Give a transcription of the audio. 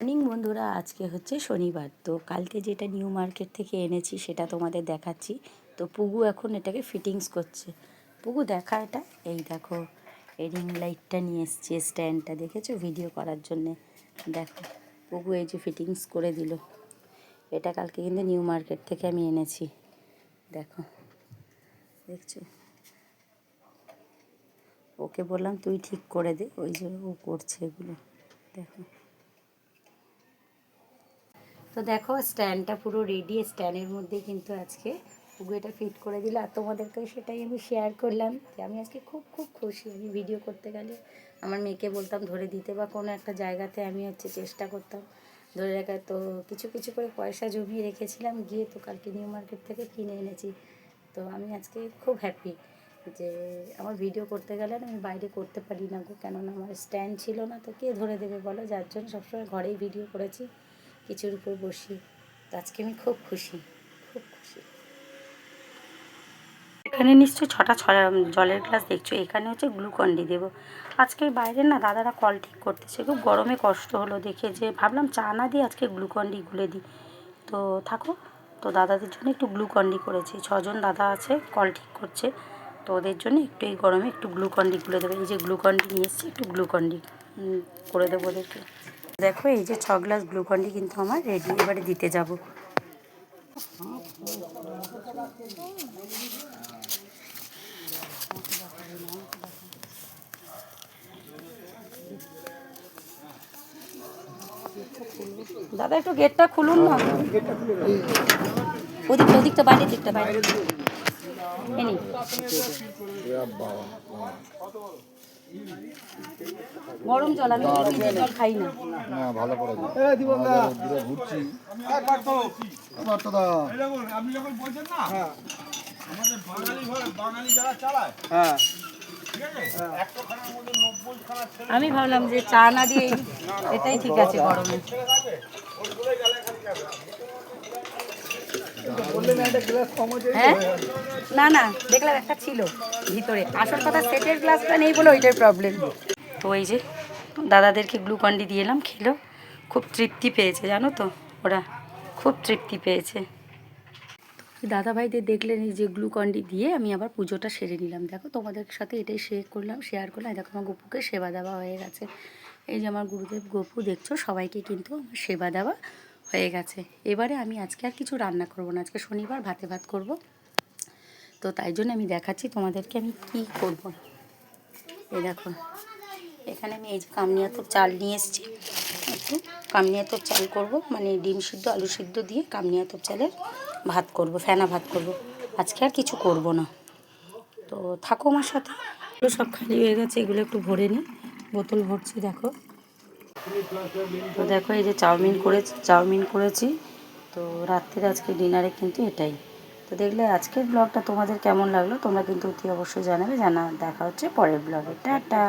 Morning বন্ধুরা, আজকে হচ্ছে শনিবার। তো কালকে যেটা নিউ মার্কেট থেকে এনেছি সেটা তোমাদের দেখাচ্ছি। তো পুগু এখন এটাকে ফিটিংস করছে। পুগু দেখা, এটা এই দেখো, এই রিং লাইটটা নিয়ে এসছি, স্ট্যান্ডটা দেখেছো ভিডিও করার জন্যে। দেখো পুগু এই যে ফিটিংস করে দিল। এটা কালকে কিন্তু নিউ মার্কেট থেকে আমি এনেছি। দেখো, দেখছো, ওকে বললাম তুই ঠিক করে দে, ওই যে ও করছে এগুলো। দেখো, তো দেখো স্ট্যান্ডটা পুরো রেডি। স্ট্যান্ডের মধ্যে কিন্তু আজকে পুগু এটা ফিট করে দিল। আর তোমাদেরকে সেটাই আমি শেয়ার করলাম যে আমি আজকে খুব খুব খুশি। আমি ভিডিও করতে গেলে আমার মেয়েকে বলতাম ধরে দিতে, বা কোনো একটা জায়গাতে আমি চেষ্টা করতাম ধরে রাখা। তো কিছু কিছু করে পয়সা জমিয়ে রেখেছিলাম, গিয়ে তো কালকে নিউ মার্কেট থেকে কিনে এনেছি। তো আমি আজকে খুব হ্যাপি যে আমার ভিডিও করতে গেলে না আমি বাইরে করতে পারি না গো, কেননা আমার স্ট্যান্ড ছিল না। তো কে ধরে দেবে বলো? যার জন্য সবসময় ঘরেই ভিডিও করেছি, কিছুর উপর বসি। তো আজকে আমি খুব খুশি, খুব খুশি। এখানে নিশ্চয়ই ছটা জলের গ্লাস দেখছো, এখানে হচ্ছে গ্লুকন্ডি দেবো। আজকে বাইরে না দাদারা কল ঠিক করতেছে, খুব গরমে কষ্ট হলো দেখে, যে ভাবলাম চা না দিয়ে আজকে গ্লুকন্ডি গুলে দিই। তো থাকো, তো দাদাদের জন্য একটু গ্লুকন্ডি করেছি। 6জন দাদা আছে কল ঠিক করছে, তো ওদের জন্য একটু এই গরমে একটু গ্লুকন্ডি গুলে দেবো। এই যে গ্লুকন্ডি নিয়ে এসেছি, একটু গ্লুকন্ডি করে দেবো ওদেরকে। দেখো এই যে 6 গ্লাস গ্লুকন্ডি কিন্তু আমার রেডি, এবারে দিতে যাব। দাদা একটু গেটটা খুলুন না। ওদিকটা, ওদিকটা, বাইরের দিকটা, বাইরে এনি গরম জল, আমি ফ্রিজের জল খাই না। ভালো করে ঘুরছি। আপনি যখন বলছেন না আমাদের বাঙালি যারা চালায়, হ্যাঁ, আমি ভাবলাম যে চা না দিয়ে এটাই ঠিক আছে গরমে। হ্যাঁ, না না, দেখলাম একটা ছিল ভিতরে। আসল কথা সেটের গ্লাসটা নেই বলে ওইটার প্রবলেম। তো এই যে দাদাদেরকে গ্লুকন্ডি দিয়ে এলাম, খেলো, খুব তৃপ্তি পেয়েছে জানো তো, ওরা খুব তৃপ্তি পেয়েছে। দাদা ভাইদের দেখলেন এই যে গ্লুকন্ডি দিয়ে আমি আবার পুজোটা সেরে নিলাম। দেখো তোমাদের সাথে এটাই শেয়ার করলাম। দেখো আমার গপুকে সেবা দেওয়া হয়ে গেছে। এই যে আমার গুরুদেব গপু দেখছো, সবাইকে কিন্তু আমার সেবা দেওয়া হয়ে গেছে। এবারে আমি আজকে আর কিছু রান্না করব না, আজকে শনিবার, ভাতে ভাত করব। তো তাই জন্য আমি দেখাচ্ছি তোমাদেরকে আমি কি করব। এই দেখো, এখানে আমি এই যে কামনিয়াতুর চাল নিয়ে এসেছি, একটু কামনিয়াতুর চাল করব, মানে ডিম সিদ্ধ আলু সিদ্ধ দিয়ে কামনিয়াতুর চালের ভাত করব, ফেনা ভাত করব। আজকে আর কিছু করব না। তো থাকো আমার সাথে। এগুলো সব খালি হয়ে গেছে, এগুলো একটু ভরে নিই, বোতল ভরছি। দেখো, তো দেখো এই যে চাউমিন করেছি। তো রাত্রে আজকে ডিনারে কিন্তু এটাই। তো দেখলে আজকের ব্লগটা তোমাদের কেমন লাগলো তোমরা কিন্তু অতি অবশ্যই জানাবে। দেখা হচ্ছে পরের ব্লগে। টাটা।